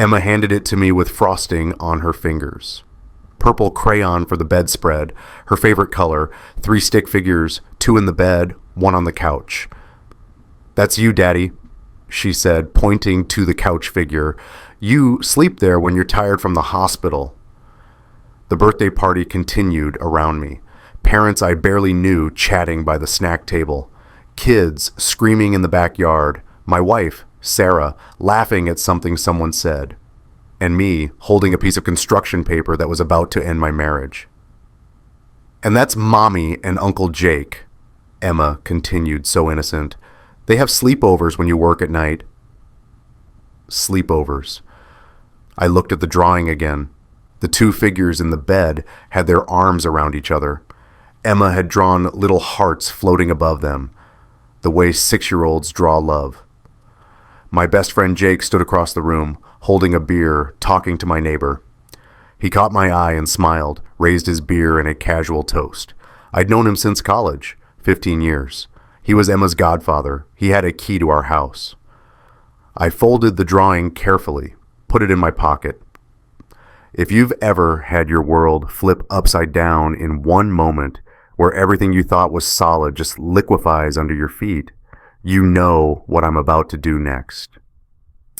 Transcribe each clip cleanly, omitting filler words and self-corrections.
Emma handed it to me with frosting on her fingers. Purple crayon for the bedspread, her favorite color, 3 stick figures, 2 in the bed, 1 on the couch. "That's you, Daddy," she said, pointing to the couch figure. "You sleep there when you're tired from the hospital." The birthday party continued around me. Parents I barely knew chatting by the snack table. Kids screaming in the backyard. My wife, Sarah, laughing at something someone said. And me holding a piece of construction paper that was about to end my marriage. "And that's Mommy and Uncle Jake," Emma continued, so innocent. "They have sleepovers when you work at night." Sleepovers. I looked at the drawing again. The 2 figures in the bed had their arms around each other. Emma had drawn little hearts floating above them, the way 6-year-olds draw love. My best friend Jake stood across the room, holding a beer, talking to my neighbor. He caught my eye and smiled, raised his beer in a casual toast. I'd known him since college, 15 years. He was Emma's godfather. He had a key to our house. I folded the drawing carefully, put it in my pocket. If you've ever had your world flip upside down in one moment, where everything you thought was solid just liquefies under your feet, you know what I'm about to do next.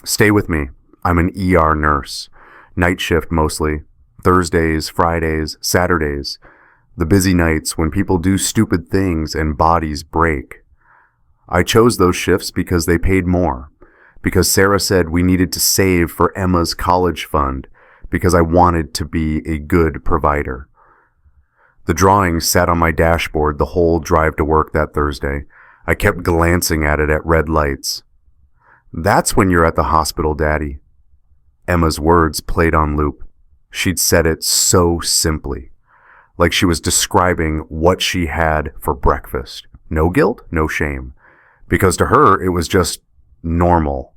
Stay with me. I'm an ER nurse. Night shift mostly. Thursdays, Fridays, Saturdays. The busy nights when people do stupid things and bodies break. I chose those shifts because they paid more. Because Sarah said we needed to save for Emma's college fund. Because I wanted to be a good provider. The drawing sat on my dashboard the whole drive to work that Thursday. I kept glancing at it at red lights. "That's when you're at the hospital, Daddy." Emma's words played on loop. She'd said it so simply, like she was describing what she had for breakfast. No guilt, no shame. Because to her, it was just normal.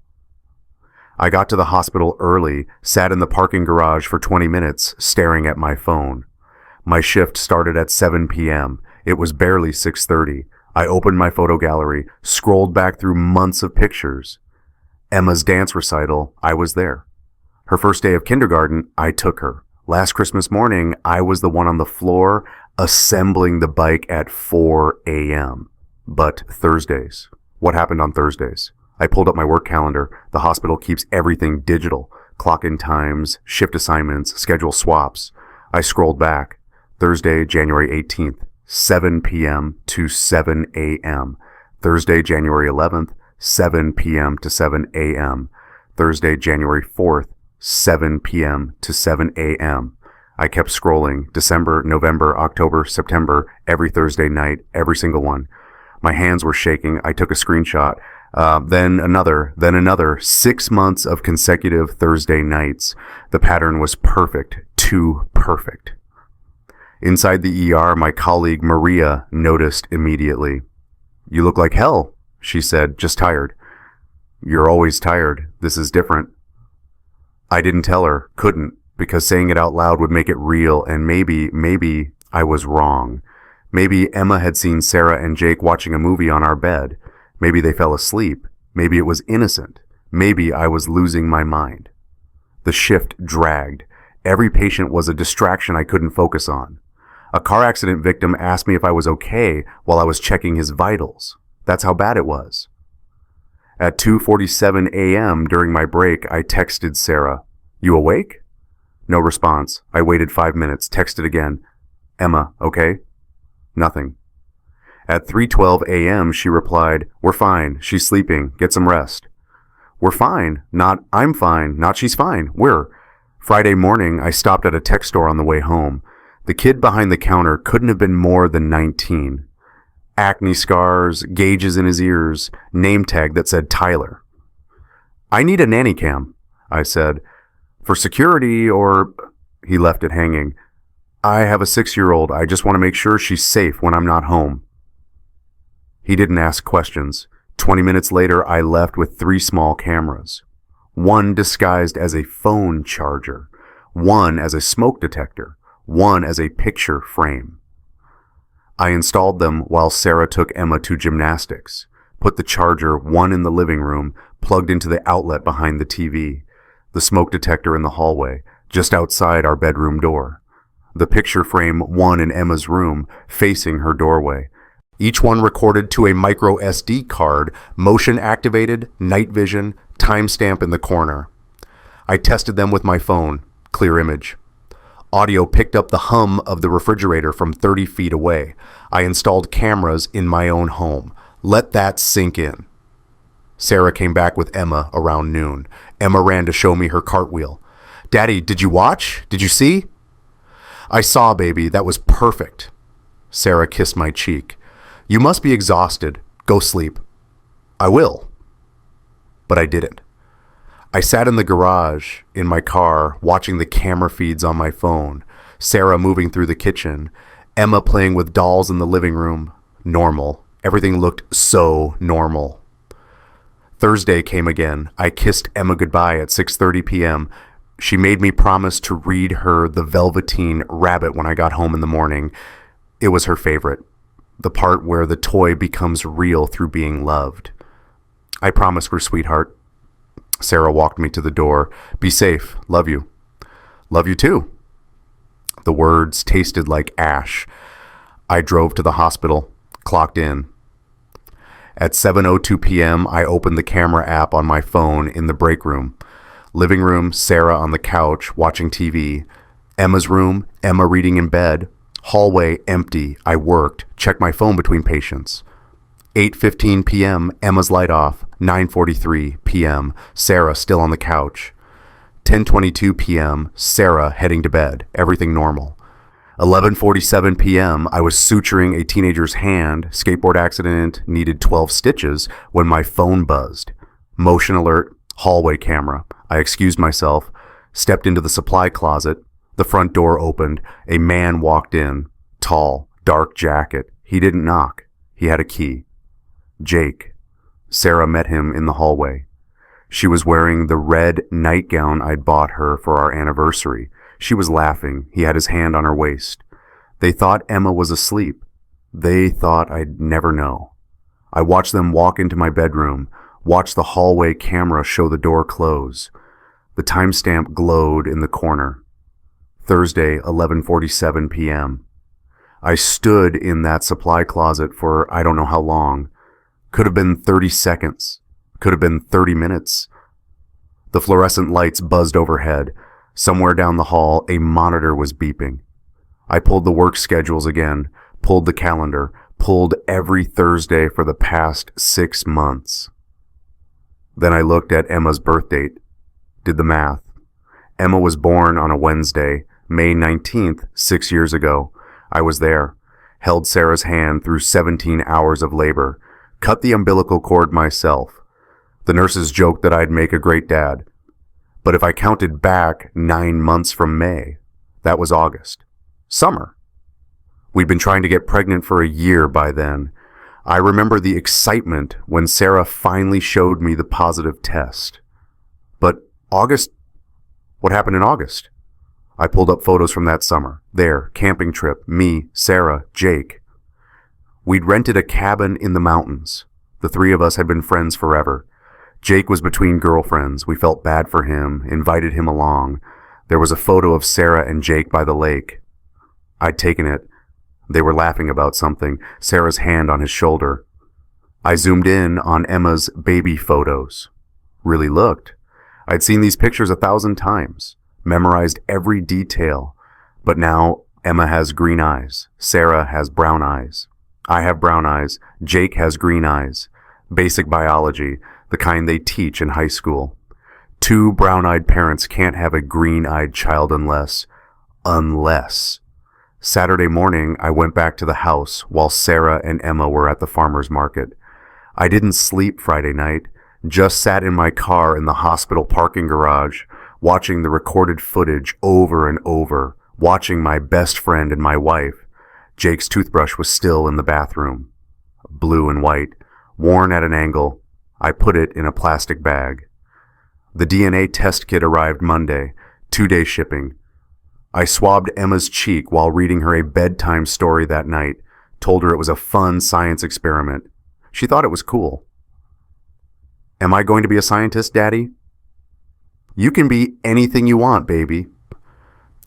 I got to the hospital early, sat in the parking garage for 20 minutes, staring at my phone. My shift started at 7 p.m. It was barely 6:30. I opened my photo gallery, scrolled back through months of pictures. Emma's dance recital, I was there. Her first day of kindergarten, I took her. Last Christmas morning, I was the one on the floor assembling the bike at 4 a.m. But Thursdays. What happened on Thursdays? I pulled up my work calendar. The hospital keeps everything digital. Clock-in times, shift assignments, schedule swaps. I scrolled back. Thursday, January 18th, 7 p.m. to 7 a.m. Thursday, January 11th, 7 p.m. to 7 a.m. Thursday, January 4th, 7 p.m. to 7 a.m. I kept scrolling. December, November, October, September, every Thursday night, every single one. My hands were shaking. I took a screenshot. Then another. 6 months of consecutive Thursday nights. The pattern was perfect. Too perfect. Inside the ER, my colleague Maria noticed immediately. "You look like hell," she said, "just tired." "You're always tired. This is different." I didn't tell her, couldn't, because saying it out loud would make it real, and maybe I was wrong. Maybe Emma had seen Sarah and Jake watching a movie on our bed. Maybe they fell asleep. Maybe it was innocent. Maybe I was losing my mind. The shift dragged. Every patient was a distraction I couldn't focus on. A car accident victim asked me if I was okay while I was checking his vitals. That's how bad it was. At 2:47 a.m. during my break, I texted Sarah, "You awake?" No response. I waited 5 minutes, texted again, "Emma, okay?" Nothing. At 3:12 a.m., she replied, "We're fine. She's sleeping. Get some rest." "We're fine. Not I'm fine. Not she's fine. We're." Friday morning, I stopped at a tech store on the way home. The kid behind the counter couldn't have been more than 19. Acne scars, gauges in his ears, name tag that said Tyler. "I need a nanny cam," I said. "For security or..." He left it hanging. "I have a 6-year-old. I just want to make sure she's safe when I'm not home." He didn't ask questions. 20 minutes later, I left with 3 small cameras. One disguised as a phone charger. One as a smoke detector. One as a picture frame. I installed them while Sarah took Emma to gymnastics. Put the charger, one in the living room, plugged into the outlet behind the TV. the smoke detector in the hallway, just outside our bedroom door. The picture frame one in Emma's room, facing her doorway. Each one recorded to a micro SD card, motion activated, night vision, timestamp in the corner. I tested them with my phone, clear image. Audio picked up the hum of the refrigerator from 30 feet away. I installed cameras in my own home. Let that sink in. Sarah came back with Emma around noon. Emma ran to show me her cartwheel. Daddy, did you watch? Did you see? I saw, baby. That was perfect. Sarah kissed my cheek. You must be exhausted. Go sleep. I will. But I didn't. I sat in the garage, in my car, watching the camera feeds on my phone, Sarah moving through the kitchen, Emma playing with dolls in the living room. Normal. Everything looked so normal. Thursday came again. I kissed Emma goodbye at 6:30 p.m. She made me promise to read her The Velveteen Rabbit when I got home in the morning. It was her favorite. The part where the toy becomes real through being loved. I promised her, sweetheart. Sarah walked me to the door. Be safe. Love you. Love you too. The words tasted like ash. I drove to the hospital, clocked in. At 7:02 p.m., I opened the camera app on my phone in the break room. Living room, Sarah on the couch watching TV. Emma's room, Emma reading in bed. Hallway empty. I worked. Checked my phone between patients. 8:15 p.m., Emma's light off. 9:43 p.m., Sarah still on the couch. 10:22 p.m., Sarah heading to bed. Everything normal. 11:47 p.m., I was suturing a teenager's hand. Skateboard accident, needed 12 stitches when my phone buzzed. Motion alert, hallway camera. I excused myself, stepped into the supply closet. The front door opened. A man walked in. Tall, dark jacket. He didn't knock. He had a key. Jake. Sarah met him in the hallway. She was wearing the red nightgown I'd bought her for our anniversary. She was laughing. He had his hand on her waist. They thought Emma was asleep. They thought I'd never know. I watched them walk into my bedroom, watched the hallway camera show the door close. The timestamp glowed in the corner. Thursday, 11:47 p.m. I stood in that supply closet for I don't know how long. Could have been 30 seconds. Could have been 30 minutes. The fluorescent lights buzzed overhead. Somewhere down the hall, a monitor was beeping. I pulled the work schedules again, pulled the calendar, pulled every Thursday for the past 6 months. Then I looked at Emma's birth date, did the math. Emma was born on a Wednesday, May 19th, 6 years ago. I was there, held Sarah's hand through 17 hours of labor, cut the umbilical cord myself. The nurses joked that I'd make a great dad. But if I counted back 9 months from May, that was August. Summer. We'd been trying to get pregnant for a year by then. I remember the excitement when Sarah finally showed me the positive test. But August? What happened in August? I pulled up photos from that summer. There, camping trip, me, Sarah, Jake. We'd rented a cabin in the mountains. The three of us had been friends forever. Jake was between girlfriends. We felt bad for him, invited him along. There was a photo of Sarah and Jake by the lake. I'd taken it. They were laughing about something, Sarah's hand on his shoulder. I zoomed in on Emma's baby photos. Really looked. I'd seen these pictures 1,000 times, memorized every detail. But now Emma has green eyes. Sarah has brown eyes. I have brown eyes. Jake has green eyes. Basic biology, the kind they teach in high school. 2 brown-eyed parents can't have a green-eyed child unless. Saturday morning, I went back to the house while Sarah and Emma were at the farmer's market. I didn't sleep Friday night, just sat in my car in the hospital parking garage, watching the recorded footage over and over, watching my best friend and my wife. Jake's toothbrush was still in the bathroom. Blue and white, worn at an angle. I put it in a plastic bag. The DNA test kit arrived Monday, 2-day shipping. I swabbed Emma's cheek while reading her a bedtime story that night, told her it was a fun science experiment. She thought it was cool. Am I going to be a scientist, Daddy? You can be anything you want, baby.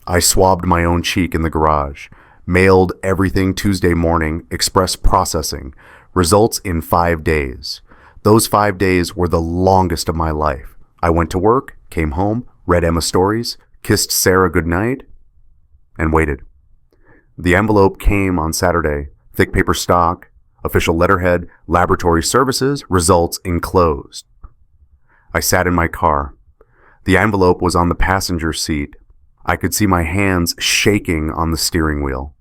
I swabbed my own cheek in the garage. Mailed everything Tuesday morning, express processing. Results in 5 days. Those 5 days were the longest of my life. I went to work, came home, read Emma stories, kissed Sarah goodnight, and waited. The envelope came on Saturday. Thick paper stock, official letterhead, laboratory services, results enclosed. I sat in my car. The envelope was on the passenger seat. I could see my hands shaking on the steering wheel.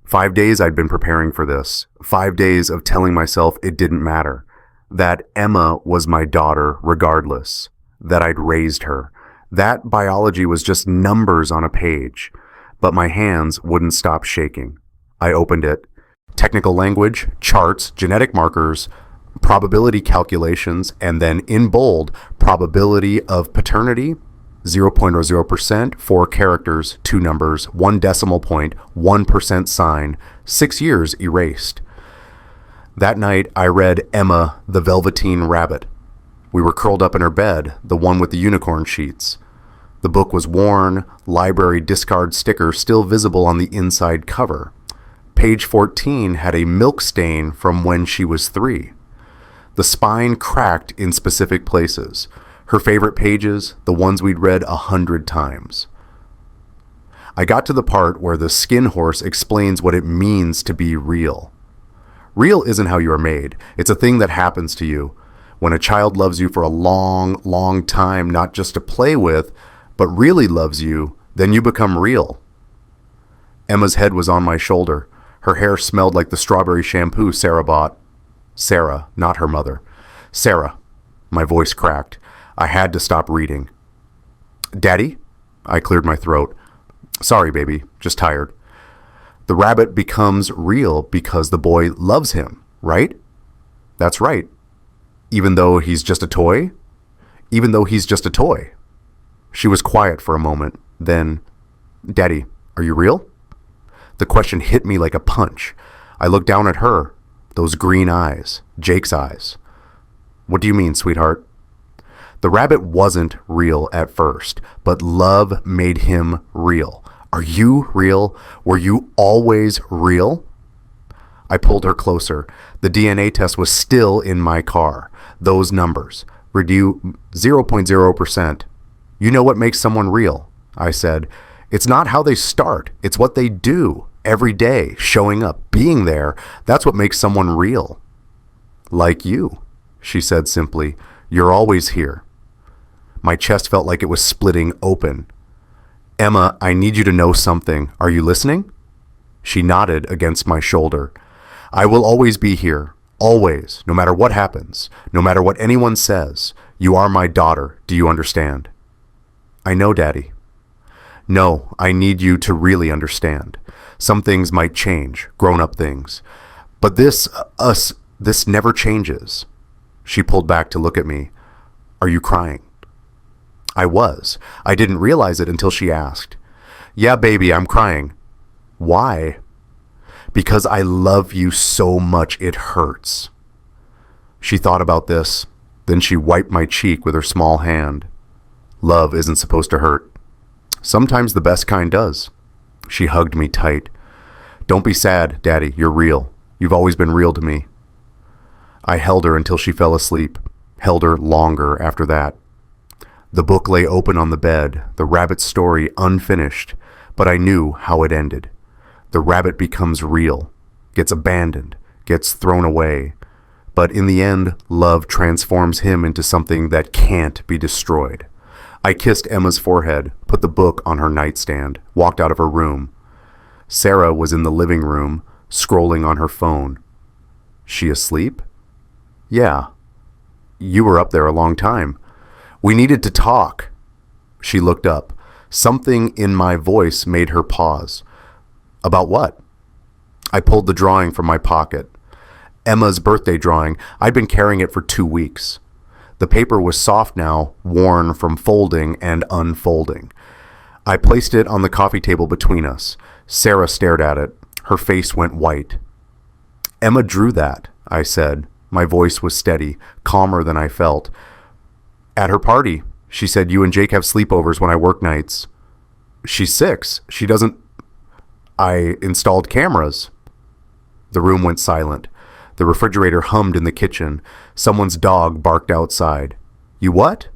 5 days I'd been preparing for this. 5 days of telling myself it didn't matter. That Emma was my daughter regardless. That I'd raised her. That biology was just numbers on a page. But my hands wouldn't stop shaking. I opened it. Technical language, charts, genetic markers, probability calculations, and then in bold, probability of paternity, 0.0%, 4 characters, 2 numbers, 1 decimal point, 1% sign, 6 years erased. That night, I read Emma, the Velveteen Rabbit. We were curled up in her bed, the one with the unicorn sheets. The book was worn, library discard sticker still visible on the inside cover. Page 14 had a milk stain from when she was 3. The spine cracked in specific places. Her favorite pages, the ones we'd read 100 times. I got to the part where the skin horse explains what it means to be real. Real isn't how you are made. It's a thing that happens to you. When a child loves you for a long, long time, not just to play with, but really loves you, then you become real. Emma's head was on my shoulder. Her hair smelled like the strawberry shampoo Sarah bought. Sarah, not her mother. Sarah. My voice cracked. I had to stop reading. Daddy? I cleared my throat. Sorry, baby. Just tired. The rabbit becomes real because the boy loves him, right? That's right. Even though he's just a toy? Even though he's just a toy. She was quiet for a moment. Then, Daddy, are you real? The question hit me like a punch. I looked down at her. Those green eyes. Jake's eyes. What do you mean, sweetheart? The rabbit wasn't real at first, but love made him real. Are you real? Were you always real? I pulled her closer. The DNA test was still in my car. Those numbers. Renew 0.0%. You know what makes someone real, I said. It's not how they start. It's what they do every day, showing up, being there. That's what makes someone real. Like you, she said simply. You're always here. My chest felt like it was splitting open. Emma, I need you to know something. Are you listening? She nodded against my shoulder. I will always be here. Always. No matter what happens. No matter what anyone says. You are my daughter. Do you understand? I know, Daddy. No, I need you to really understand. Some things might change, grown-up things. But this never changes. She pulled back to look at me. Are you crying? I was. I didn't realize it until she asked. Yeah, baby, I'm crying. Why? Because I love you so much it hurts. She thought about this. Then she wiped my cheek with her small hand. Love isn't supposed to hurt. Sometimes the best kind does. She hugged me tight. Don't be sad, Daddy. You're real. You've always been real to me. I held her until she fell asleep. Held her longer after that. The book lay open on the bed, the rabbit's story unfinished, but I knew how it ended. The rabbit becomes real, gets abandoned, gets thrown away. But in the end, love transforms him into something that can't be destroyed. I kissed Emma's forehead, put the book on her nightstand, walked out of her room. Sarah was in the living room, scrolling on her phone. She asleep? Yeah. You were up there a long time. We needed to talk. She looked up. Something in my voice made her pause. About what? I pulled the drawing from my pocket. Emma's birthday drawing. I'd been carrying it for 2 weeks. The paper was soft now, worn from folding and unfolding. I placed it on the coffee table between us. Sarah stared at it. Her face went white. Emma drew that, I said. My voice was steady, calmer than I felt. At her party, She said, you and Jake have sleepovers when I work nights. She's 6. She doesn't... I installed cameras. The room went silent. The refrigerator hummed in the kitchen. Someone's dog barked outside. You what?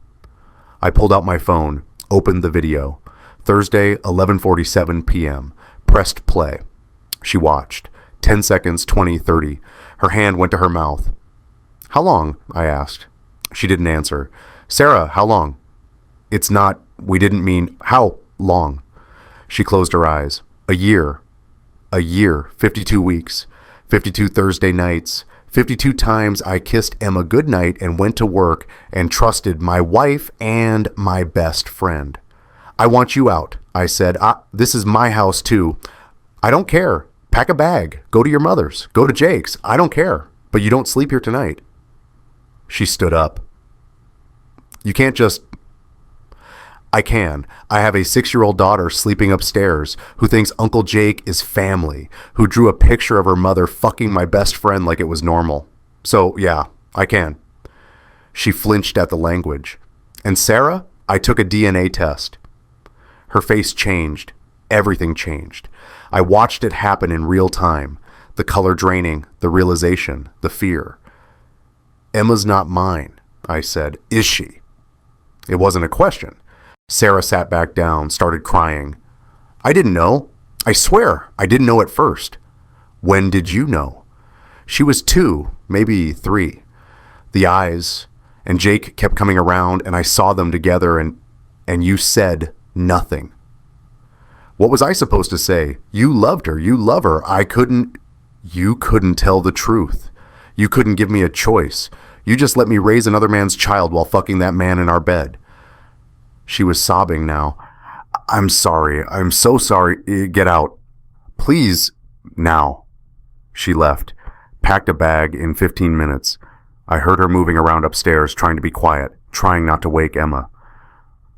I pulled out my phone, opened the video. Thursday, 11:47 p.m. Pressed play. She watched. 10 seconds, 20, 30. Her hand went to her mouth. How long? I asked. She didn't answer. Sarah, how long? It's not, we didn't mean, how long? She closed her eyes. A year. 52 weeks. 52 Thursday nights. 52 times I kissed Emma goodnight and went to work and trusted my wife and my best friend. I want you out, I said. This is my house too. I don't care. Pack a bag. Go to your mother's. Go to Jake's. I don't care. But you don't sleep here tonight. She stood up. You can't just... I can. I have a 6-year-old daughter sleeping upstairs who thinks Uncle Jake is family, who drew a picture of her mother fucking my best friend like it was normal. So, yeah, I can. She flinched at the language. And Sarah, I took a DNA test. Her face changed. Everything changed. I watched it happen in real time. The color draining, the realization, the fear. Emma's not mine, I said. Is she? It wasn't a question. Sarah sat back down, started crying. I didn't know. I swear, I didn't know at first. When did you know? She was 2, maybe 3. The eyes, and Jake kept coming around, and I saw them together, and you said nothing. What was I supposed to say? You loved her. You love her. You couldn't tell the truth. You couldn't give me a choice. You just let me raise another man's child while fucking that man in our bed. She was sobbing now. I'm sorry. I'm so sorry. Get out. Please, now. She left, packed a bag in 15 minutes. I heard her moving around upstairs, trying to be quiet, trying not to wake Emma.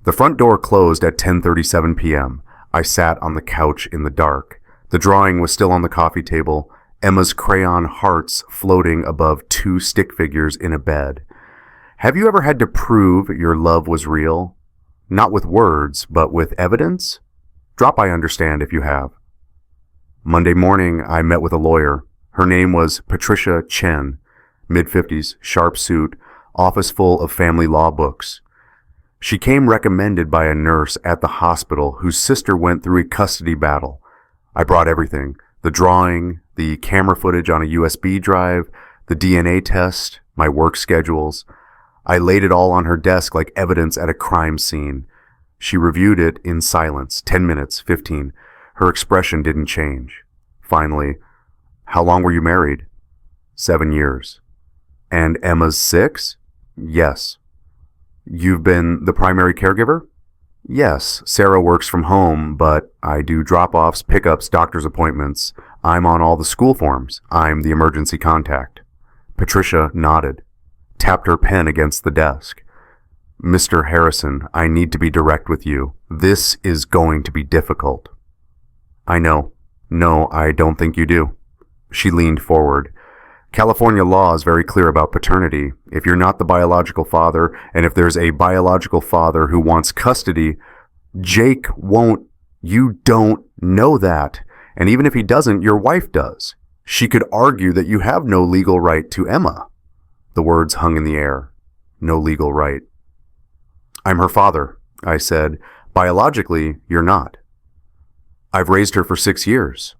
The front door closed at 10:37 p.m. I sat on the couch in the dark. The drawing was still on the coffee table, Emma's crayon hearts floating above 2 stick figures in a bed. Have you ever had to prove your love was real? Not with words, but with evidence? Drop I understand if you have. Monday morning, I met with a lawyer. Her name was Patricia Chen, mid-50s, sharp suit, office full of family law books. She came recommended by a nurse at the hospital whose sister went through a custody battle. I brought everything, the drawing, the camera footage on a USB drive, the DNA test, my work schedules. I laid it all on her desk like evidence at a crime scene. She reviewed it in silence, 10 minutes, 15. Her expression didn't change. Finally, how long were you married? 7 years. And Emma's 6? Yes. You've been the primary caregiver? Yes. Sarah works from home, but I do drop-offs, pickups, doctor's appointments. I'm on all the school forms. I'm the emergency contact. Patricia nodded, tapped her pen against the desk. Mr. Harrison, I need to be direct with you. This is going to be difficult. I know. No, I don't think you do. She leaned forward. California law is very clear about paternity. If you're not the biological father, and if there's a biological father who wants custody, Jake won't. You don't know that. And even if he doesn't, your wife does. She could argue that you have no legal right to Emma. The words hung in the air. No legal right. I'm her father, I said. Biologically, you're not. I've raised her for 6 years.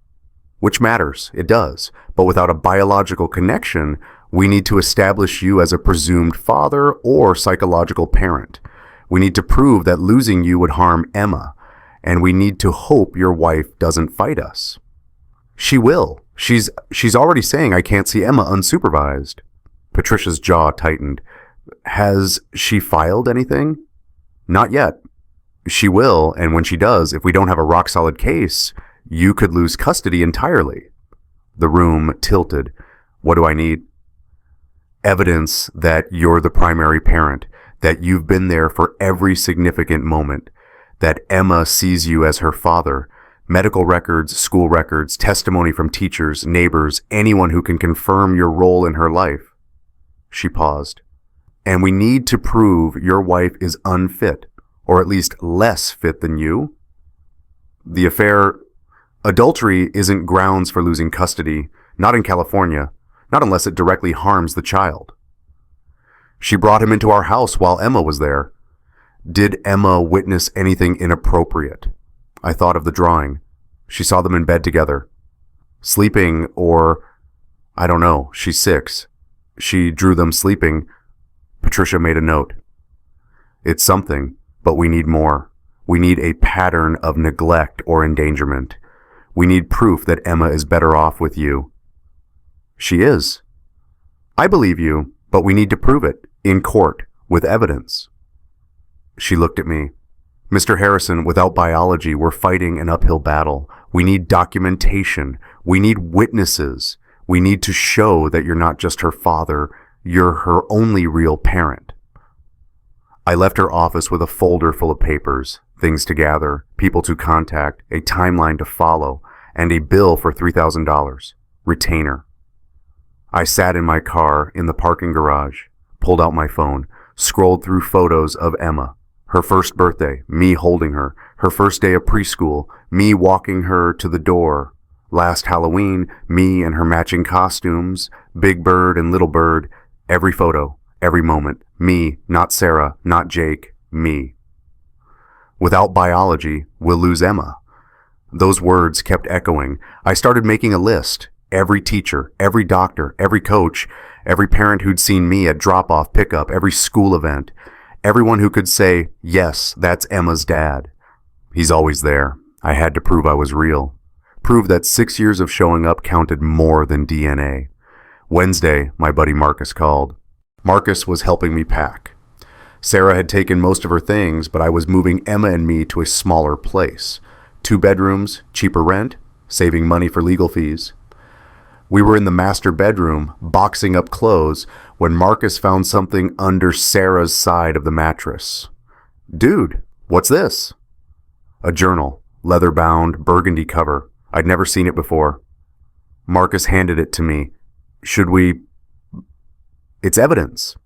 Which matters, it does. But without a biological connection, we need to establish you as a presumed father or psychological parent. We need to prove that losing you would harm Emma, and we need to hope your wife doesn't fight us. She will. She's already saying I can't see Emma unsupervised. Patricia's jaw tightened. Has she filed anything? Not yet. She will, and when she does, if we don't have a rock-solid case, you could lose custody entirely. The room tilted. What do I need? Evidence that you're the primary parent, that you've been there for every significant moment, that Emma sees you as her father, medical records, school records, testimony from teachers, neighbors, anyone who can confirm your role in her life. She paused. And we need to prove your wife is unfit, or at least less fit than you. The affair, adultery isn't grounds for losing custody, not in California, not unless it directly harms the child. She brought him into our house while Emma was there. Did Emma witness anything inappropriate? I thought of the drawing. She saw them in bed together. Sleeping, or, I don't know, she's 6. She drew them sleeping. Patricia made a note. It's something, but we need more. We need a pattern of neglect or endangerment. We need proof that Emma is better off with you. She is. I believe you, but we need to prove it, in court, with evidence. She looked at me. Mr. Harrison, without biology, we're fighting an uphill battle. We need documentation. We need witnesses. We need to show that you're not just her father, you're her only real parent. I left her office with a folder full of papers, things to gather, people to contact, a timeline to follow, and a bill for $3,000. Retainer. I sat in my car in the parking garage, pulled out my phone, scrolled through photos of Emma. Her first birthday, me holding her. Her first day of preschool, me walking her to the door. Last Halloween, me and her matching costumes, Big Bird and Little Bird. Every photo, every moment. Me, not Sarah, not Jake, me. Without biology, we'll lose Emma. Those words kept echoing. I started making a list. Every teacher, every doctor, every coach, every parent who'd seen me at drop-off, pickup, every school event. Everyone who could say, yes, that's Emma's dad. He's always there. I had to prove I was real. Prove that 6 years of showing up counted more than DNA. Wednesday, my buddy Marcus called. Marcus was helping me pack. Sarah had taken most of her things, but I was moving Emma and me to a smaller place. 2 bedrooms, cheaper rent, saving money for legal fees. We were in the master bedroom, boxing up clothes, when Marcus found something under Sarah's side of the mattress. Dude, what's this? A journal, leather-bound, burgundy cover. I'd never seen it before. Marcus handed it to me. Should we... It's evidence.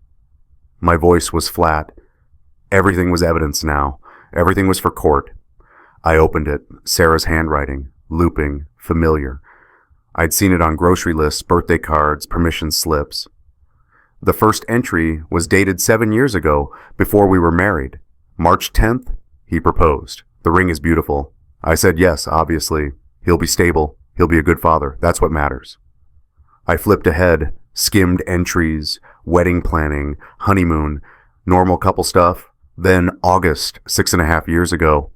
My voice was flat. Everything was evidence now. Everything was for court. I opened it. Sarah's handwriting. Looping. Familiar. I'd seen it on grocery lists, birthday cards, permission slips. The first entry was dated 7 years ago, before we were married. March 10th, he proposed. The ring is beautiful. I said yes, obviously. He'll be stable. He'll be a good father. That's what matters. I flipped ahead, skimmed entries, wedding planning, honeymoon, normal couple stuff. Then August, 6.5 years ago.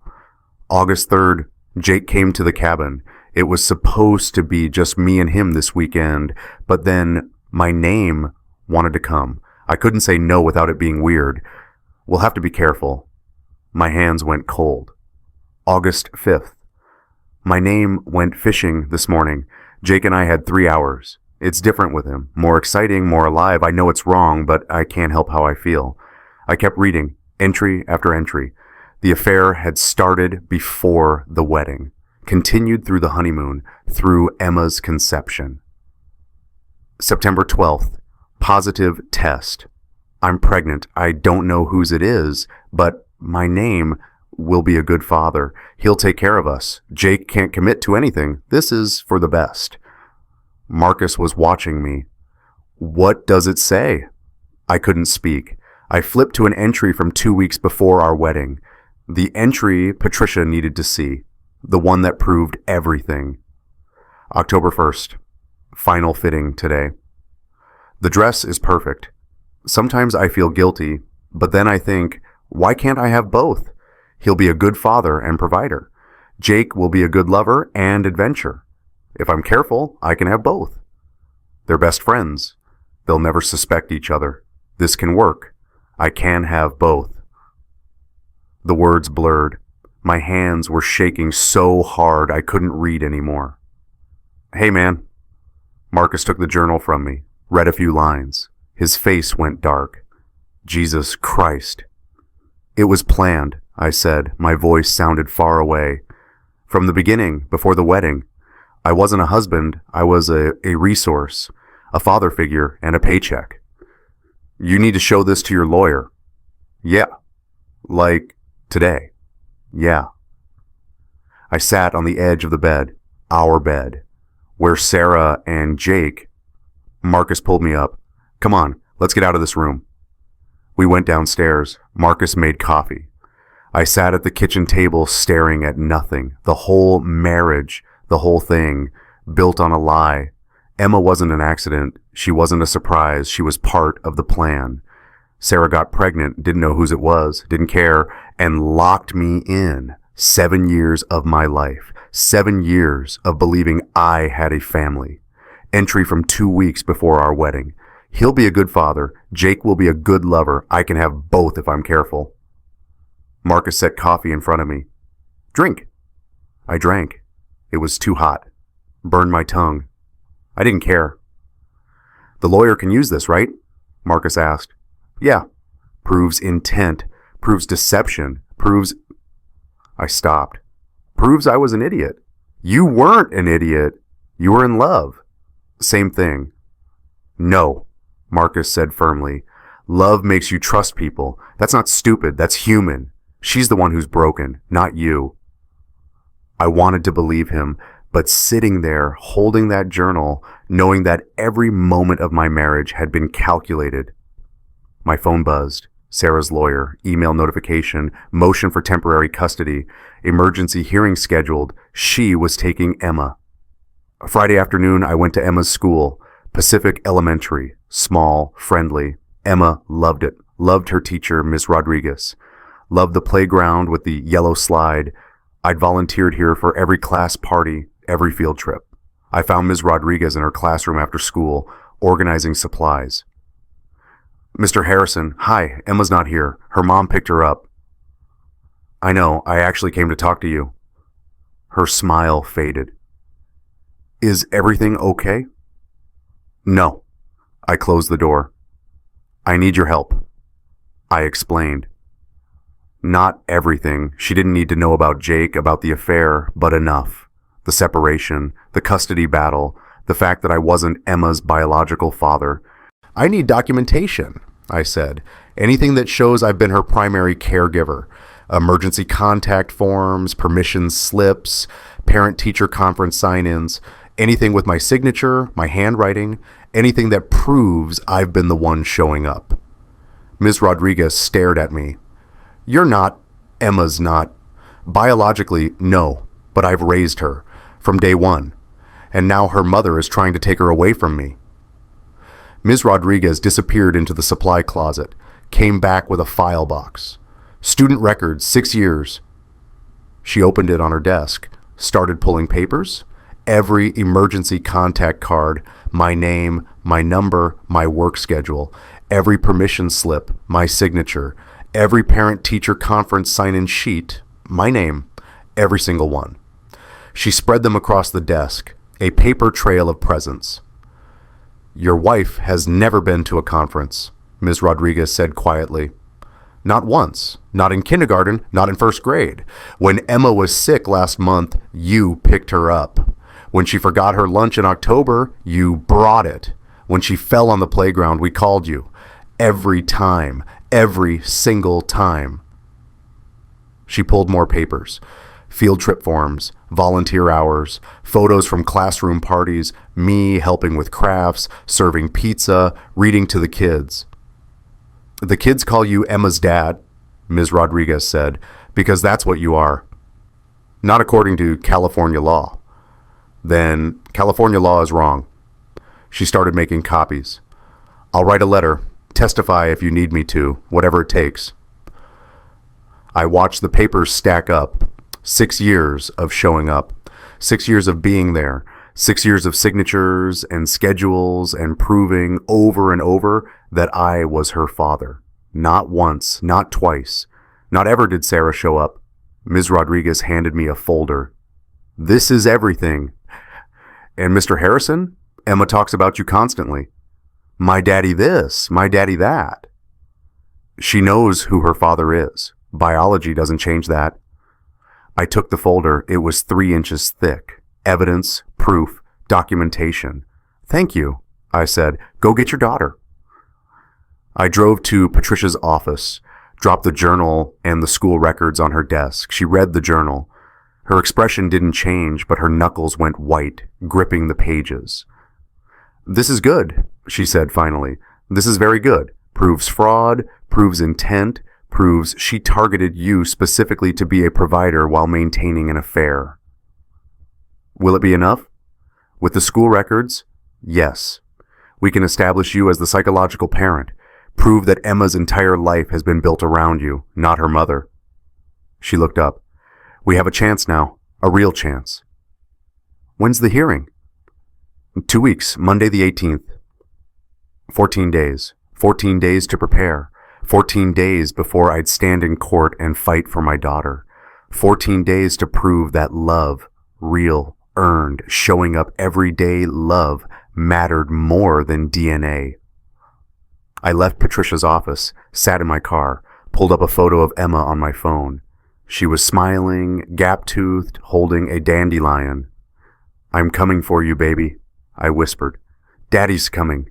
August 3rd, Jake came to the cabin. It was supposed to be just me and him this weekend, but then my name wanted to come. I couldn't say no without it being weird. We'll have to be careful. My hands went cold. August 5th. My name went fishing this morning. Jake and I had 3 hours. It's different with him. More exciting, more alive. I know it's wrong, but I can't help how I feel. I kept reading, entry after entry. The affair had started before the wedding, continued through the honeymoon, through Emma's conception. September 12th. Positive test. I'm pregnant. I don't know whose it is, but my name will be a good father. He'll take care of us. Jake can't commit to anything. This is for the best. Marcus was watching me. What does it say? I couldn't speak. I flipped to an entry from 2 weeks before our wedding. The entry Patricia needed to see. The one that proved everything. October 1st. Final fitting today. The dress is perfect. Sometimes I feel guilty, but then I think, why can't I have both? He'll be a good father and provider. Jake will be a good lover and adventure. If I'm careful, I can have both. They're best friends. They'll never suspect each other. This can work. I can have both. The words blurred. My hands were shaking so hard I couldn't read anymore. Hey, man. Marcus took the journal from me, read a few lines. His face went dark. Jesus Christ. It was planned, I said. My voice sounded far away. From the beginning, before the wedding. I wasn't a husband. I was a resource, a father figure, and a paycheck. You need to show this to your lawyer. Yeah. Like today. Yeah. I sat on the edge of the bed, our bed, where Sarah and Jake. Marcus pulled me up. Come on, let's get out of this room. We went downstairs. Marcus made coffee. I sat at the kitchen table staring at nothing. The whole marriage, the whole thing, built on a lie. Emma wasn't an accident. She wasn't a surprise. She was part of the plan. Sarah got pregnant, didn't know whose it was, didn't care, and locked me in. 7 years of my life. 7 years of believing I had a family. Entry from 2 weeks before our wedding. He'll be a good father. Jake will be a good lover. I can have both if I'm careful. Marcus set coffee in front of me. Drink. I drank. It was too hot. Burned my tongue. I didn't care. The lawyer can use this, right? Marcus asked. Yeah. Proves intent. Proves deception. Proves... I stopped. Proves I was an idiot. You weren't an idiot. You were in love. Same thing. No, Marcus said firmly. Love makes you trust people. That's not stupid. That's human. She's the one who's broken, not you. I wanted to believe him, but sitting there, holding that journal, knowing that every moment of my marriage had been calculated. My phone buzzed. Sarah's lawyer, email notification, motion for temporary custody, emergency hearing scheduled. She was taking Emma. Friday afternoon, I went to Emma's school, Pacific Elementary, small, friendly. Emma loved it, loved her teacher, Miss Rodriguez, loved the playground with the yellow slide. I'd volunteered here for every class party, every field trip. I found Ms. Rodriguez in her classroom after school, organizing supplies. Mr. Harrison, hi, Emma's not here. Her mom picked her up. I know, I actually came to talk to you. Her smile faded. Is everything okay? No. I closed the door. I need your help. I explained. Not everything. She didn't need to know about Jake, about the affair, but enough. The separation, the custody battle, the fact that I wasn't Emma's biological father. I need documentation, I said. Anything that shows I've been her primary caregiver. Emergency contact forms, permission slips, parent-teacher conference sign-ins, anything with my signature, my handwriting, anything that proves I've been the one showing up. Ms. Rodriguez stared at me. You're not, Emma's not. Biologically, no, but I've raised her from day one, and now her mother is trying to take her away from me. Ms. Rodriguez disappeared into the supply closet, came back with a file box. Student records, 6 years. She opened it on her desk, started pulling papers. Every emergency contact card, my name, my number, my work schedule, every permission slip, my signature, every parent-teacher conference sign-in sheet, my name, every single one. She spread them across the desk, a paper trail of presents. Your wife has never been to a conference, Ms. Rodriguez said quietly. Not once, not in kindergarten, not in first grade. When Emma was sick last month, you picked her up. When she forgot her lunch in October, you brought it. When she fell on the playground, we called you. Every time, every single time. She pulled more papers. Field trip forms, volunteer hours, photos from classroom parties, me helping with crafts, serving pizza, reading to the kids. The kids call you Emma's dad, Ms. Rodriguez said, because that's what you are. Not according to California law. Then California law is wrong. She started making copies. I'll write a letter, testify if you need me to, whatever it takes. I watched the papers stack up. 6 years of showing up, 6 years of being there, 6 years of signatures and schedules and proving over and over that I was her father. Not once, not twice, not ever did Sarah show up. Ms. Rodriguez handed me a folder. This is everything. And Mr. Harrison, Emma talks about you constantly. My daddy this, my daddy that. She knows who her father is. Biology doesn't change that. I took the folder. It was 3 inches thick. Evidence, proof, documentation. Thank you, I said. Go get your daughter. I drove to Patricia's office, dropped the journal and the school records on her desk. She read the journal. Her expression didn't change, but her knuckles went white, gripping the pages. "This is good," she said finally. "This is very good. Proves fraud, proves intent, proves she targeted you specifically to be a provider while maintaining an affair." "Will it be enough?" "With the school records, yes. We can establish you as the psychological parent, prove that Emma's entire life has been built around you, not her mother." She looked up. "We have a chance now, a real chance." "When's the hearing?" 2 weeks, Monday the 18th. 14 days. 14 days to prepare. 14 days before I'd stand in court and fight for my daughter. 14 days to prove that love, real, earned, showing up every day love mattered more than DNA. I left Patricia's office, sat in my car, pulled up a photo of Emma on my phone. She was smiling, gap-toothed, holding a dandelion. "I'm coming for you, baby," I whispered. "Daddy's coming."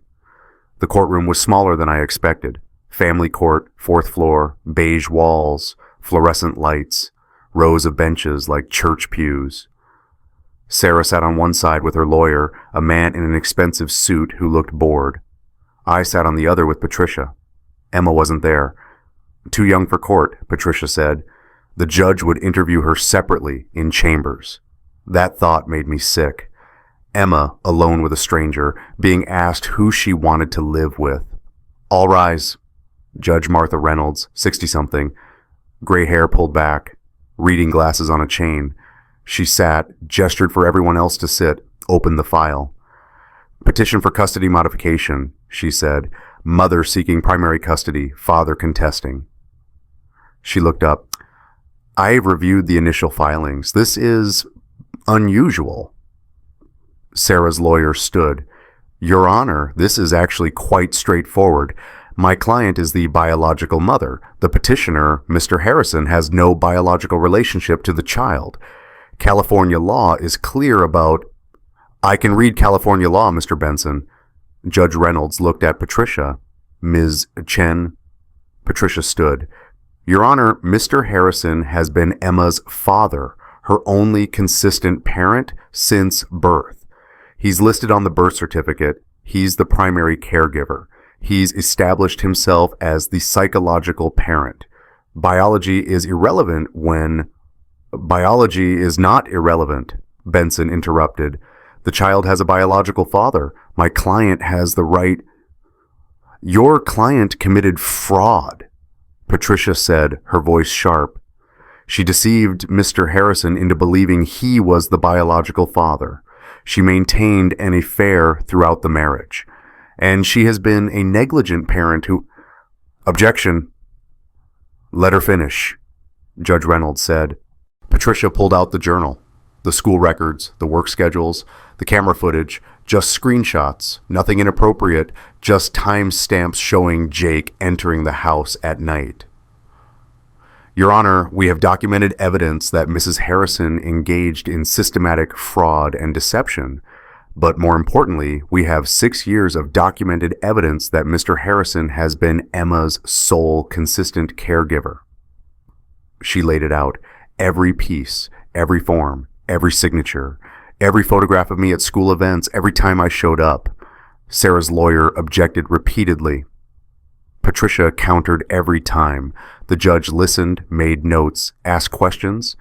The courtroom was smaller than I expected. Family court, 4th floor, beige walls, fluorescent lights, rows of benches like church pews. Sarah sat on one side with her lawyer, a man in an expensive suit who looked bored. I sat on the other with Patricia. Emma wasn't there. "Too young for court," Patricia said. The judge would interview her separately in chambers. That thought made me sick. Emma, alone with a stranger, being asked who she wanted to live with. "All rise." Judge Martha Reynolds, 60-something, gray hair pulled back, reading glasses on a chain. She sat, gestured for everyone else to sit, opened the file. "Petition for custody modification," she said. "Mother seeking primary custody, father contesting." She looked up. "I've reviewed the initial filings. This is unusual." Sarah's lawyer stood. "Your Honor, this is actually quite straightforward. My client is the biological mother. The petitioner, Mr. Harrison, has no biological relationship to the child. California law is clear about—" "I can read California law, Mr. Benson." Judge Reynolds looked at Patricia. "Ms. Chen." Patricia stood. "Your Honor, Mr. Harrison has been Emma's father, her only consistent parent since birth. He's listed on the birth certificate. He's the primary caregiver. He's established himself as the psychological parent. Biology is irrelevant when—" "Biology is not irrelevant," Benson interrupted. "The child has a biological father. My client has the right—" "Your client committed fraud," Patricia said, her voice sharp. "She deceived Mr. Harrison into believing he was the biological father. She maintained an affair throughout the marriage. And she has been a negligent parent who—" "Objection." "Let her finish," Judge Reynolds said. Patricia pulled out the journal, the school records, the work schedules, the camera footage, just screenshots, nothing inappropriate, just time stamps showing Jake entering the house at night. "Your Honor, we have documented evidence that Mrs. Harrison engaged in systematic fraud and deception, but more importantly, we have 6 years of documented evidence that Mr. Harrison has been Emma's sole consistent caregiver." She laid it out, every piece, every form, every signature, every photograph of me at school events, every time I showed up. Sarah's lawyer objected repeatedly. Patricia countered every time. The judge listened, made notes, asked questions.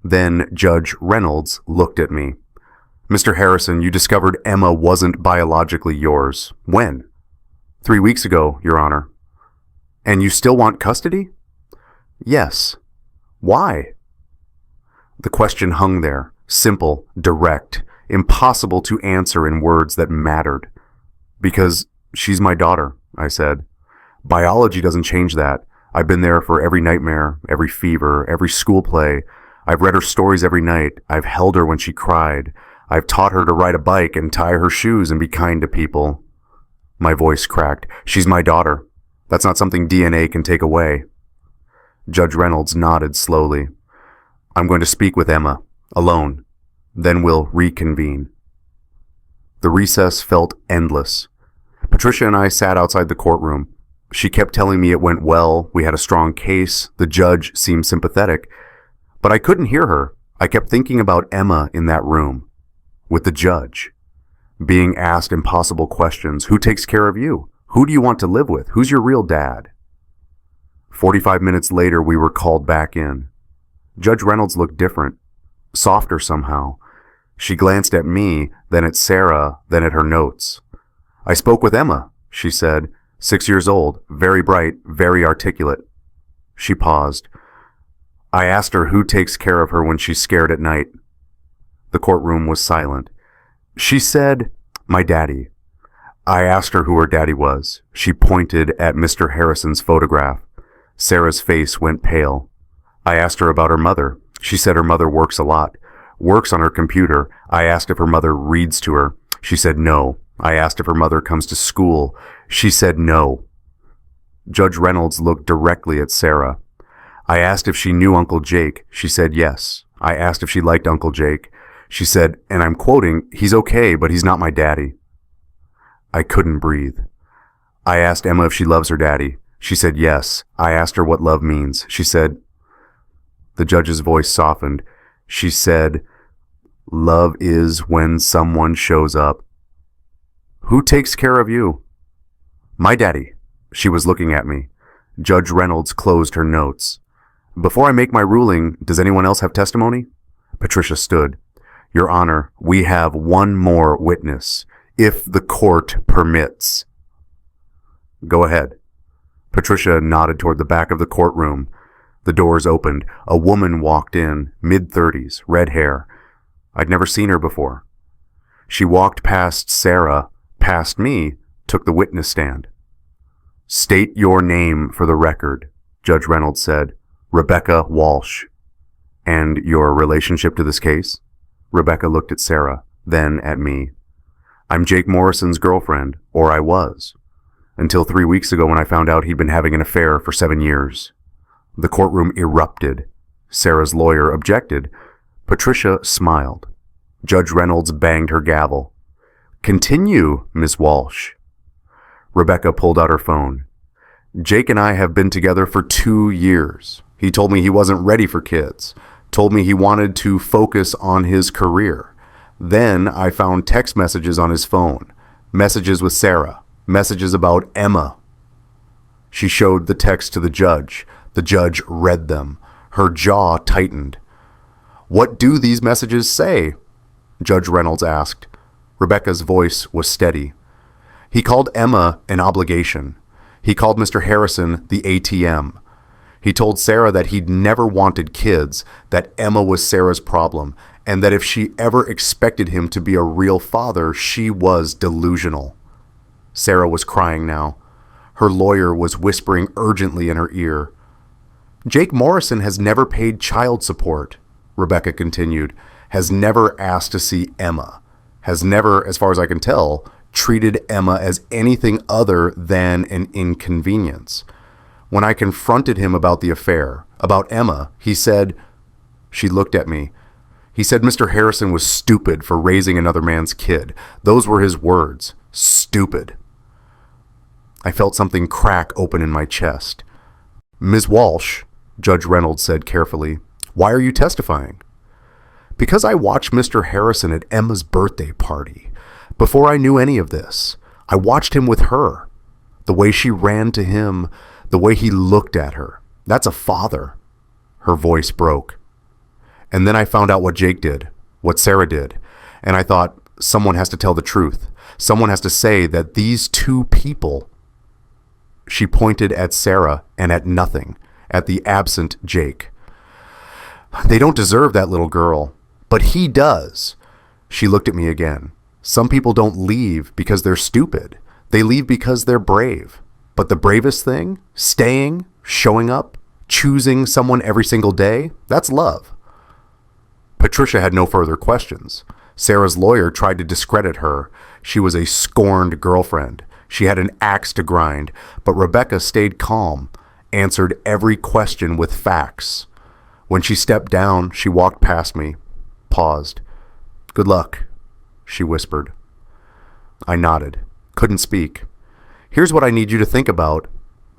Then Judge Reynolds looked at me. "Mr. Harrison, you discovered Emma wasn't biologically yours. When?" 3 weeks ago, Your Honor." "And you still want custody?" "Yes." "Why?" The question hung there, simple, direct, impossible to answer in words that mattered. "Because she's my daughter," I said. "Biology doesn't change that. I've been there for every nightmare, every fever, every school play. I've read her stories every night. I've held her when she cried. I've taught her to ride a bike and tie her shoes and be kind to people." My voice cracked. "She's my daughter. That's not something DNA can take away." Judge Reynolds nodded slowly. "I'm going to speak with Emma, alone. Then we'll reconvene." The recess felt endless. Patricia and I sat outside the courtroom. She kept telling me it went well, we had a strong case, the judge seemed sympathetic, but I couldn't hear her. I kept thinking about Emma in that room, with the judge, being asked impossible questions. Who takes care of you? Who do you want to live with? Who's your real dad? 45 minutes later, we were called back in. Judge Reynolds looked different, softer somehow. She glanced at me, then at Sarah, then at her notes. I spoke with Emma, she said, 6 years old, very bright, very articulate. She paused. I asked her who takes care of her when she's scared at night. The courtroom was silent. She said, my daddy. I asked her who her daddy was. She pointed at Mr. Harrison's photograph. Sarah's face went pale. I asked her about her mother. She said her mother works a lot, works on her computer. I asked if her mother reads to her. She said no. I asked if her mother comes to school. She said no. Judge Reynolds looked directly at Sarah. I asked if she knew Uncle Jake. She said yes. I asked if she liked Uncle Jake. She said, and I'm quoting, he's okay, but he's not my daddy. I couldn't breathe. I asked Emma if she loves her daddy. She said yes. I asked her what love means. She said, the judge's voice softened. She said, love is when someone shows up. Who takes care of you? My daddy. She was looking at me. Judge Reynolds closed her notes. Before I make my ruling, does anyone else have testimony? Patricia stood. Your Honor, we have one more witness, if the court permits. Go ahead. Patricia nodded toward the back of the courtroom. The doors opened. A woman walked in, mid-30s, red hair. I'd never seen her before. She walked past Sarah, past me, took the witness stand. State your name for the record, Judge Reynolds said. Rebecca Walsh. And your relationship to this case? Rebecca looked at Sarah, then at me. I'm Jake Morrison's girlfriend, or I was, until 3 weeks ago when I found out he'd been having an affair for 7 years. The courtroom erupted. Sarah's lawyer objected. Patricia smiled. Judge Reynolds banged her gavel. Continue, Miss Walsh. Rebecca pulled out her phone. Jake and I have been together for 2 years. He told me he wasn't ready for kids. Told me he wanted to focus on his career. Then I found text messages on his phone. Messages with Sarah. Messages about Emma. She showed the text to the judge. The judge read them. Her jaw tightened. What do these messages say? Judge Reynolds asked. Rebecca's voice was steady. He called Emma an obligation. He called Mr. Harrison the ATM. He told Sarah that he'd never wanted kids, that Emma was Sarah's problem, and that if she ever expected him to be a real father, she was delusional. Sarah was crying now. Her lawyer was whispering urgently in her ear. Jake Morrison has never paid child support, Rebecca continued, has never asked to see Emma, has never, as far as I can tell, treated Emma as anything other than an inconvenience. When I confronted him about the affair, about Emma, he said, she looked at me. He said Mr. Harrison was stupid for raising another man's kid. Those were his words. Stupid. I felt something crack open in my chest. Ms. Walsh, Judge Reynolds said carefully, why are you testifying? Because I watched Mr. Harrison at Emma's birthday party. Before I knew any of this, I watched him with her. The way she ran to him, the way he looked at her. That's a father. Her voice broke. And then I found out what Jake did, what Sarah did. And I thought, someone has to tell the truth. Someone has to say that these two people. She pointed at Sarah and at nothing, at the absent Jake. They don't deserve that little girl, but he does. She looked at me again. Some people don't leave because they're stupid. They leave because they're brave. But the bravest thing, staying, showing up, choosing someone every single day, that's love. Patricia had no further questions. Sarah's lawyer tried to discredit her. She was a scorned girlfriend. She had an axe to grind, but Rebecca stayed calm, answered every question with facts. When she stepped down, she walked past me, paused. Good luck, she whispered. I nodded, couldn't speak. Here's what I need you to think about.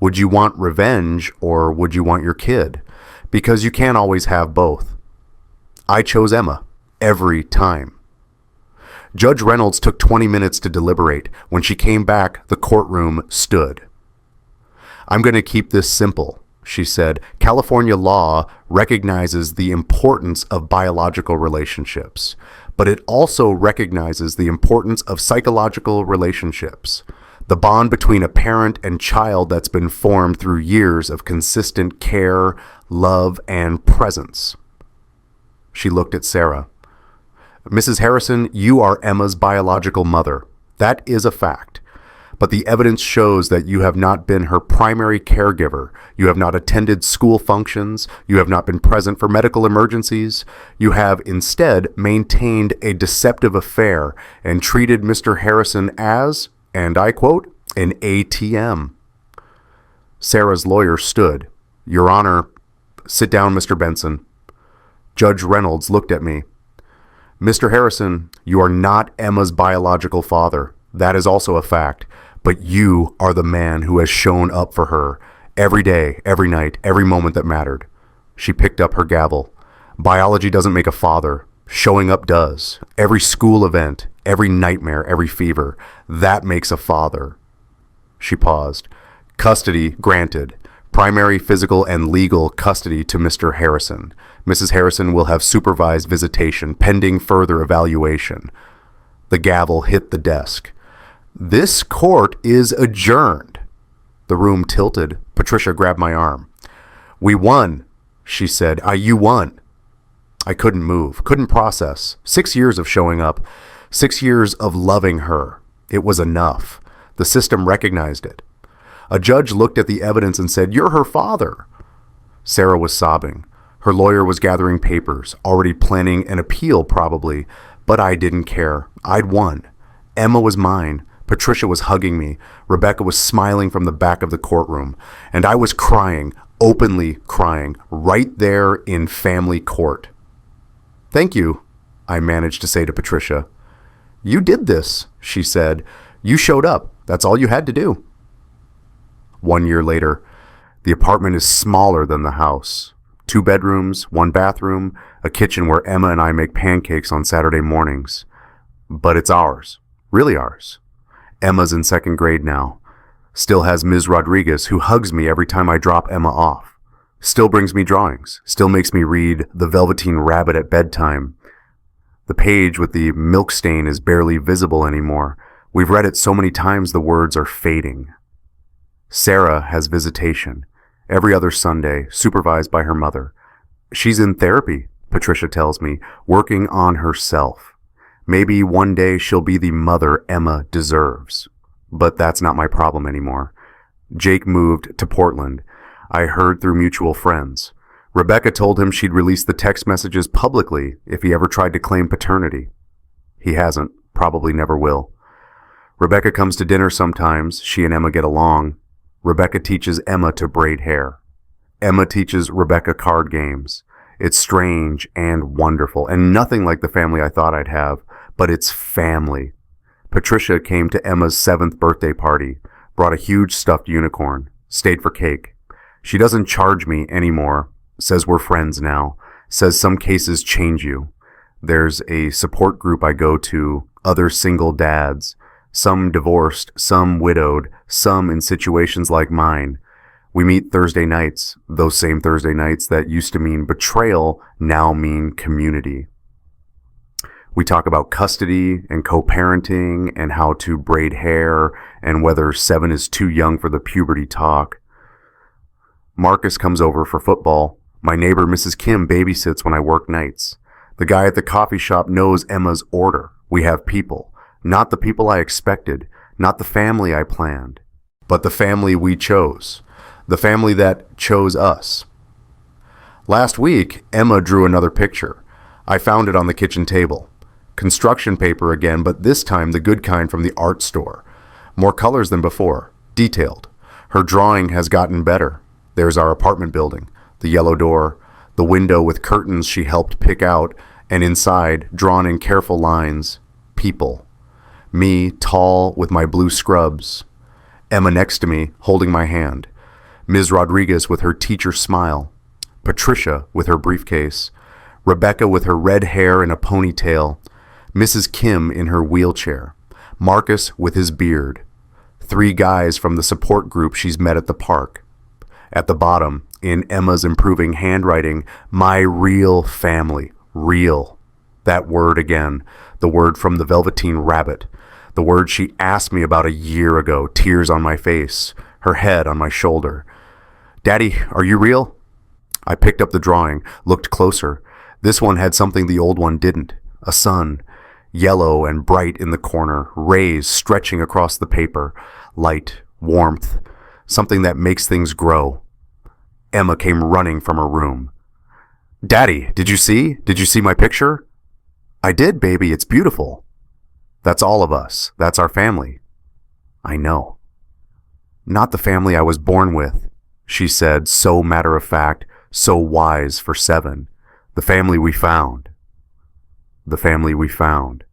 Would you want revenge or would you want your kid? Because you can't always have both. I chose Emma every time. Judge Reynolds took 20 minutes to deliberate. When she came back, the courtroom stood. I'm going to keep this simple, she said. California law recognizes the importance of biological relationships, but it also recognizes the importance of psychological relationships, the bond between a parent and child that's been formed through years of consistent care, love, and presence. She looked at Sarah. Mrs. Harrison, you are Emma's biological mother. That is a fact. But the evidence shows that you have not been her primary caregiver. You have not attended school functions. You have not been present for medical emergencies. You have instead maintained a deceptive affair and treated Mr. Harrison as, and I quote, an ATM. Sarah's lawyer stood. Your Honor, sit down, Mr. Benson. Judge Reynolds looked at me. Mr. Harrison, you are not Emma's biological father. That is also a fact. But you are the man who has shown up for her every day, every night, every moment that mattered. She picked up her gavel. Biology doesn't make a father. Showing up does. Every school event, every nightmare, every fever, that makes a father. She paused. Custody granted. Primary physical and legal custody to Mr. Harrison. Mrs. Harrison will have supervised visitation pending further evaluation. The gavel hit the desk. This court is adjourned. The room tilted. Patricia grabbed my arm. We won, she said. You won. I couldn't move, couldn't process. 6 years of showing up, 6 years of loving her. It was enough. The system recognized it. A judge looked at the evidence and said, "You're her father." Sarah was sobbing. Her lawyer was gathering papers, already planning an appeal probably, but I didn't care. I'd won. Emma was mine. Patricia was hugging me. Rebecca was smiling from the back of the courtroom. And I was crying, openly crying, right there in family court. Thank you, I managed to say to Patricia. You did this, she said. You showed up. That's all you had to do. 1 year later, the apartment is smaller than the house. 2 bedrooms, 1 bathroom, a kitchen where Emma and I make pancakes on Saturday mornings. But it's ours. Really ours. Emma's in 2nd grade now. Still has Ms. Rodriguez, who hugs me every time I drop Emma off. Still brings me drawings. Still makes me read The Velveteen Rabbit at bedtime. The page with the milk stain is barely visible anymore. We've read it so many times the words are fading. Sarah has visitation. Every other Sunday, supervised by her mother. She's in therapy, Patricia tells me, working on herself. Maybe one day she'll be the mother Emma deserves. But that's not my problem anymore. Jake moved to Portland. I heard through mutual friends. Rebecca told him she'd release the text messages publicly if he ever tried to claim paternity. He hasn't, probably never will. Rebecca comes to dinner sometimes. She and Emma get along. Rebecca teaches Emma to braid hair. Emma teaches Rebecca card games. It's strange and wonderful, and nothing like the family I thought I'd have, but it's family. Patricia came to Emma's 7th birthday party, brought a huge stuffed unicorn, stayed for cake. She doesn't charge me anymore, says we're friends now, says some cases change you. There's a support group I go to, other single dads, some divorced, some widowed, some in situations like mine. We meet Thursday nights, those same Thursday nights that used to mean betrayal now mean community. We talk about custody and co-parenting and how to braid hair and whether 7 is too young for the puberty talk. Marcus comes over for football. My neighbor Mrs. Kim babysits when I work nights. The guy at the coffee shop knows Emma's order. We have people. Not the people I expected, not the family I planned, but the family we chose, the family that chose us. Last week, Emma drew another picture. I found it on the kitchen table. Construction paper again, but this time the good kind from the art store. More colors than before, detailed. Her drawing has gotten better. There's our apartment building, the yellow door, the window with curtains she helped pick out, and inside, drawn in careful lines, people. Me, tall, with my blue scrubs. Emma next to me, holding my hand. Ms. Rodriguez with her teacher smile, Patricia with her briefcase, Rebecca with her red hair in a ponytail, Mrs. Kim in her wheelchair, Marcus with his beard, 3 guys from the support group she's met at the park. At the bottom, in Emma's improving handwriting, my real family. Real. That word again, the word from the Velveteen Rabbit, the word she asked me about a year ago, tears on my face, her head on my shoulder. Daddy, are you real? I picked up the drawing, looked closer. This one had something the old one didn't. A sun, yellow and bright in the corner, rays stretching across the paper, light, warmth, something that makes things grow. Emma came running from her room. Daddy, did you see? Did you see my picture? I did, baby. It's beautiful. That's all of us. That's our family. I know. Not the family I was born with, she said, so matter-of-fact, so wise for 7. The family we found. The family we found.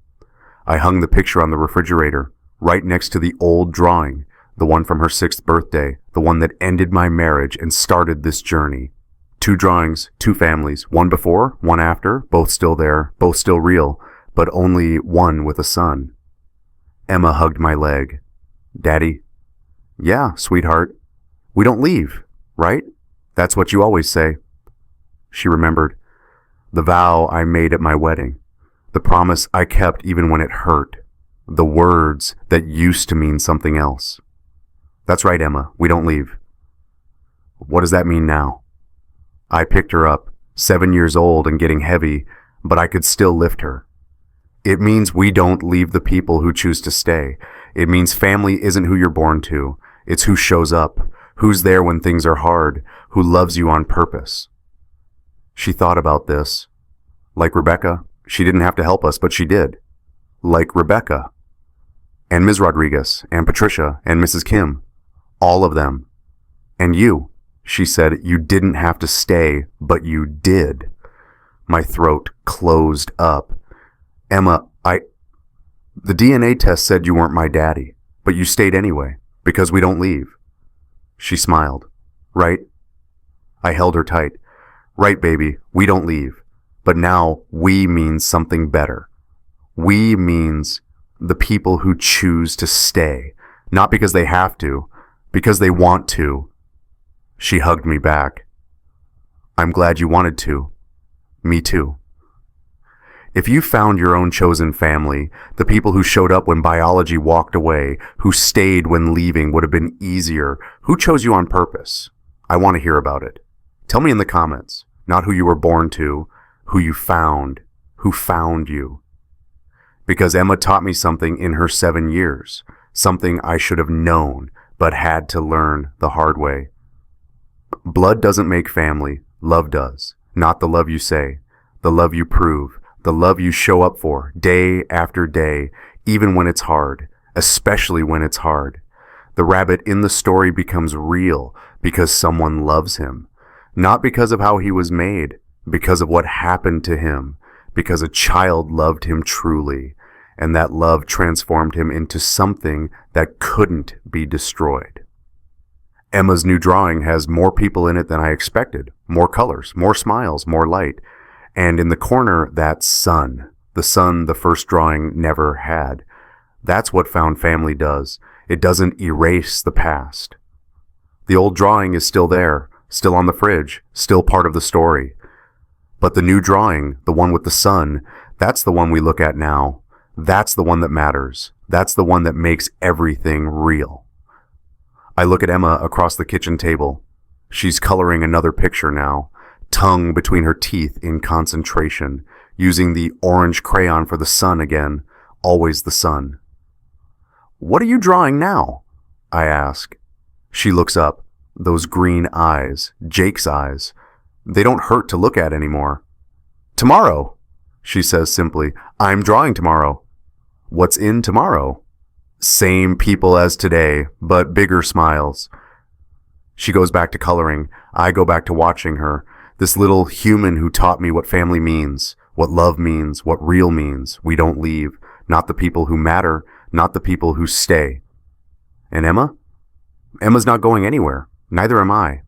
I hung the picture on the refrigerator, right next to the old drawing, the one from her 6th birthday, the one that ended my marriage and started this journey. 2 drawings, 2 families, one before, one after, both still there, both still real, but only one with a son. Emma hugged my leg. Daddy? Yeah, sweetheart. We don't leave, right? That's what you always say. She remembered. The vow I made at my wedding. The promise I kept even when it hurt. The words that used to mean something else. That's right, Emma. We don't leave. What does that mean now? I picked her up, 7 years old and getting heavy, but I could still lift her. It means we don't leave the people who choose to stay. It means family isn't who you're born to. It's who shows up, who's there when things are hard, who loves you on purpose. She thought about this. Like Rebecca, she didn't have to help us, but she did. Like Rebecca. And Ms. Rodriguez, and Patricia, and Mrs. Kim. All of them. And you. She said, you didn't have to stay, but you did. My throat closed up. Emma, the DNA test said you weren't my daddy, but you stayed anyway, because we don't leave. She smiled. Right? I held her tight. Right, baby, we don't leave. But now we means something better. We means the people who choose to stay, not because they have to, because they want to. She hugged me back. I'm glad you wanted to. Me too. If you found your own chosen family, the people who showed up when biology walked away, who stayed when leaving would have been easier, who chose you on purpose? I want to hear about it. Tell me in the comments, not who you were born to, who you found, who found you. Because Emma taught me something in her 7 years, something I should have known, but had to learn the hard way. Blood doesn't make family, love does. Not the love you say, the love you prove, the love you show up for day after day, even when it's hard, especially when it's hard. The rabbit in the story becomes real because someone loves him, not because of how he was made, because of what happened to him, because a child loved him truly, and that love transformed him into something that couldn't be destroyed. Emma's new drawing has more people in it than I expected, more colors, more smiles, more light. And in the corner, that sun, the sun the first drawing never had. That's what found family does. It doesn't erase the past. The old drawing is still there, still on the fridge, still part of the story. But the new drawing, the one with the sun, that's the one we look at now. That's the one that matters. That's the one that makes everything real. I look at Emma across the kitchen table. She's coloring another picture now, tongue between her teeth in concentration, using the orange crayon for the sun again, always the sun. What are you drawing now? I ask. She looks up, those green eyes, Jake's eyes. They don't hurt to look at anymore. Tomorrow, she says simply. I'm drawing tomorrow. What's in tomorrow? Same people as today, but bigger smiles. She goes back to coloring. I go back to watching her. This little human who taught me what family means, what love means, what real means. We don't leave. Not the people who matter, not the people who stay. And Emma? Emma's not going anywhere. Neither am I.